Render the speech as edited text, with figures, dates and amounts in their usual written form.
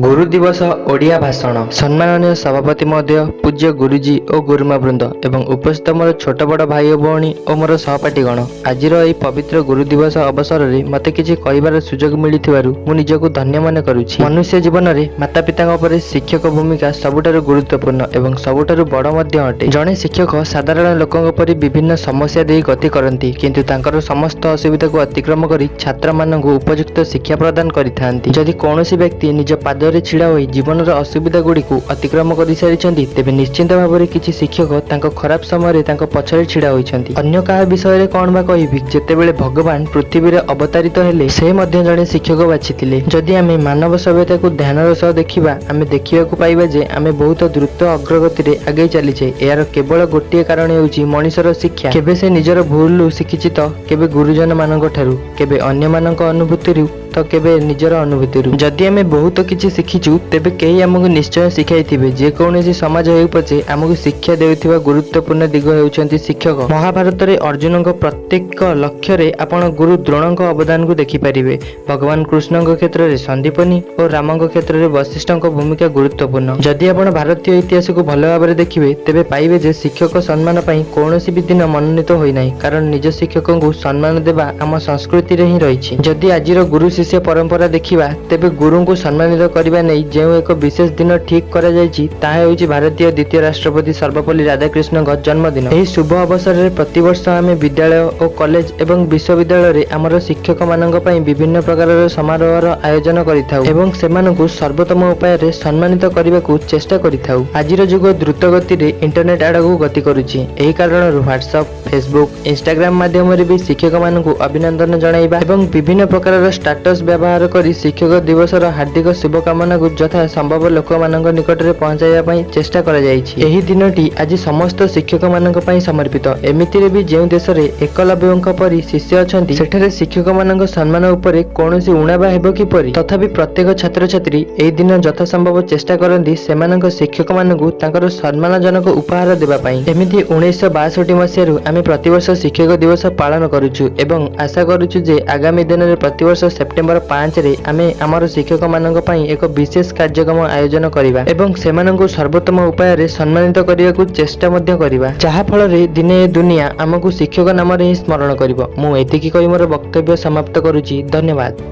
गुरु दिवस ओडिया भाषण सम्माननीय सभापति महोदय पूज्य गुरुजी और गुरुमा वृंद एवं उपस्थित मोर छोट बड़ भाई और भौणी और मोर सहपाठीगण आज पवित्र गुरु दिवस अवसर में मते किछि कहिबार सुजोग मिलिथिबारु मु निजको धन्य मन करुछि। मनुष्य जीवन में माता पिता पर शिक्षक भूमिका सबुठारु गुरुत्वपूर्ण एवं सबुठारु बड़ मध्य अटे। जड़े शिक्षक साधारण लोकों परि विभिन्न समस्या दे गति करती किंतु तांकर समस्त असुविधा को अतिक्रम करी छात्र माननकु उपयुक्त शिक्षा प्रदान करिथांती। जदि कौनसी व्यक्ति निज पादरे छिड़ा होई जीवनर असुविधा गुड़िकु अतिक्रम कर सारी तेबे निश्चिंत भाव में किसी शिक्षक तांको खराब समय तांको पछरे छिड़ा होइछंती। अन्य काहा विषय कौन बा कहिबी जेतेबेले भगवान पृथ्वी रे अवतारित हेले से मध्य जड़े शिक्षक बाछिथिले। जदि आमे मानव सभ्यता को ध्यानर सह देखिबा आमे देखिबाकु पाइबा जे आमे बहुत द्रुत अग्रगति रे आगे चलीछे। यार केवल गोटे कारण हेउची मनुष्यर शिक्षा। केबे से निजर भूलु शिखिछि त केबे गुरुजन मानक ठारू केबे अन्य मानक अनुभूति तो केबे निजर अनुभूति। जदि आमे बहुत किछि शिखिछु तेबे केही हमकु निश्चय शिखाइथिबे। जे कोनोसी समाज हेउ पछे हमकु शिक्षा देउथिबा गुरुत्वपूर्ण दिग हेउचंती शिक्षक। महाभारत रे अर्जुनक प्रत्येक लक्ष्य रे आपण गुरु द्रोणक अवदान को देखि परिबे। भगवान कृष्णक क्षेत्र रे संदीपनी और रामक क्षेत्र रे वशिष्ठक भूमिका गुरुत्वपूर्ण। जदि आपण भारतीय इतिहास को भल भाव में देखिबे तेबे पाइबे जे शिक्षक सम्मान पई कोनोसी भी दिन मनोनीत होई नाही, कारण निज शिक्षकଙ୍କୁ सम्मान देबा आम संस्कृति रे ही रहिछि। जदि आजिर गुरु शिष्य परंपरा देखिबा तेबे गुरु को सम्मानित करबा नै जे एक विशेष दिन ठीक करा जायछि ताहा होइछि भारतीय द्वितीय राष्ट्रपति सर्वपल्ली राधाकृष्णक जन्मदिन। एही शुभ अवसर रे प्रतिवर्ष आमे विद्यालय और कॉलेज एवं विश्वविद्यालय रे हमर शिक्षक मानक पई विभिन्न प्रकारर समारोहर आयोजन करिथाउ एवं सेमानकु सर्वोत्तम उपाय रे सम्मानित करबाकू चेष्टा करिथाउ। आजिर युग द्रुत गति रे इंटरनेट आडकू गति करुछि। एही कारणरु व्हाट्सएप, फेसबुक, इंस्टाग्राम माध्यम रे भी शिक्षक मानकु अभिनंदन जणाइबा एवं विभिन्न प्रकारर स्टेटस व्यवहार करी शिक्षक दिवसर हार्दिक शुभकामना को यथा संभव लोक मानक निकट में पहुंचाइबा पई चेष्टा करा जायछि। एही दिनटी आज समस्त शिक्षक मानक पई समर्पित। एमितिरे भी जेउ देश रे एकलव्यଙ୍କ परि शिष्य अछंती सेठारे शिक्षक मानक सम्मान उपरे कोनोसी उणाबा हेबो किपरि, तथापि प्रत्येक छात्र छात्री एही दिन यथा संभव चेष्टा करंती सेमानक शिक्षक मानकु तांकर सम्मानजनक उपहार देबा पई। एमिति 1962 मसियारु आमे प्रतिवर्ष शिक्षक दिवस पालन करूछु एवं आशा करूछु जे आगामी दिन रे प्रतिवर्ष सेप्टेम्बर 5 रे आमे हमर शिक्षक मानक पई एक विशेष कार्यक्रम आयोजन करिबा एवं सेमानकु सर्वोत्तम उपाय रे सम्मानित करिबाकू चेष्टा मध्य करिबा, जहा फल रे दिने दुनिया हमकु शिक्षक नाम रे स्मरण करिवो। मु एतिकी कहि मोर वक्तव्य समाप्त करूची। धन्यवाद।